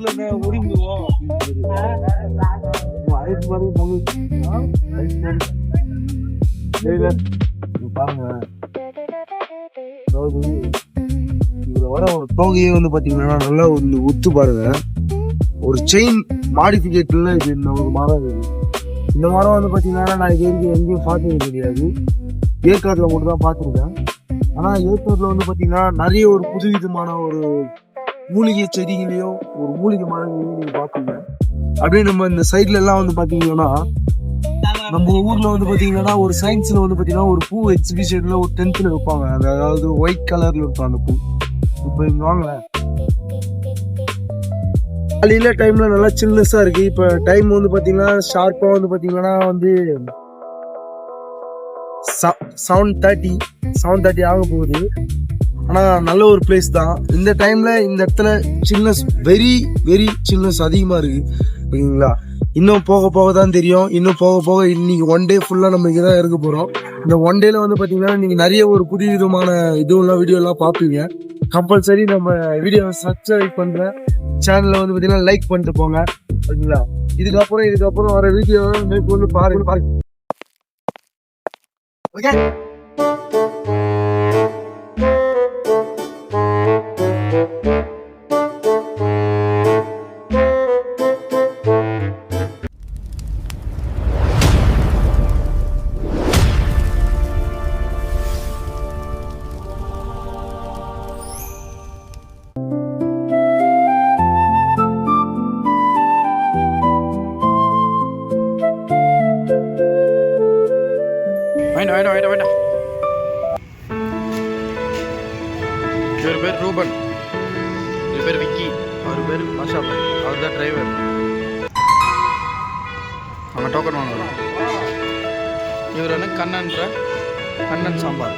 ஊர்ல ஒடிந்துவோம் பாருங்க. அதாவது இதுல வர ஒரு தோகையே வந்து பாத்தீங்கன்னா நல்லா ஒரு உத்து பாருங்க. ஒரு செயின் மாடிஃபிகேட்ல இது இந்த ஒரு மரம் இருக்குது. இந்த மரம் வந்து பாத்தீங்கன்னா நான் இது வரைக்கும் எங்கேயும் பார்த்தது கிடையாது. ஏற்காட்டில் மட்டும் தான் பார்த்துருக்கேன். ஆனால் ஏற்காட்டில் வந்து பார்த்தீங்கன்னா நிறைய ஒரு புதுவிதமான ஒரு மூலிகை செடிகளையும் ஒரு மூலிகை மரங்களையும் நீங்கள் பார்ப்பீங்க. அப்படியே நம்ம இந்த சைட்ல எல்லாம் வந்து பார்த்தீங்கன்னா நம்ம ஊர்ல வந்து பார்த்தீங்கன்னா ஒரு சயின்ஸ்ல வந்து பார்த்தீங்கன்னா ஒரு பூ எக்ஸிபிஷன்ல ஒரு 10th வைப்பாங்க. அதாவது ஒயிட் கலர்ல இருக்கும் அந்த பூ. இப்போ இங்க வாங்கல காலையில டைம்ல நல்லா சில்னஸா இருக்கு. இப்போ டைம் வந்து பார்த்தீங்கன்னா ஷார்ப்பா வந்து பார்த்தீங்கன்னா வந்து 7:30 ஆக போகுது. ஆனால் நல்ல ஒரு பிளேஸ் தான். இந்த டைம்ல இந்த இடத்துல சில்னஸ் வெரி வெரி சில்னஸ் அதிகமாக இருக்கு. ஓகேங்களா? இன்னும் போக போக தான் தெரியும். இன்னும் போக போக இன்னைக்கு 1 டே ஃபுல்லாக நம்ம இங்கே தான் இருக்க போகிறோம். இந்த 1 டேல வந்து பார்த்தீங்கன்னா நீங்கள் நிறைய ஒரு புது விதமான வீடியோலாம் பார்ப்பீங்க. கம்பல்சரி நம்ம வீடியோவை சப்ஸ்கிரைப் பண்ணுற சேனலை வந்து பார்த்தீங்கன்னா லைக் பண்ணிட்டு போங்க. ஓகேங்களா? இதுக்கப்புறம் வர வீடியோவை மேற்கொண்டு பாருங்க. Okay. வேண்டாம். இவர் பேர் ரூபன், இவர் பேர் விக்கி, அவர் பேர் பாஷா பாய், அவர் தான் டிரைவர். அவங்க டோக்கன் வாங்கலாம். இவர் வந்து கண்ணன் சாம்பார்.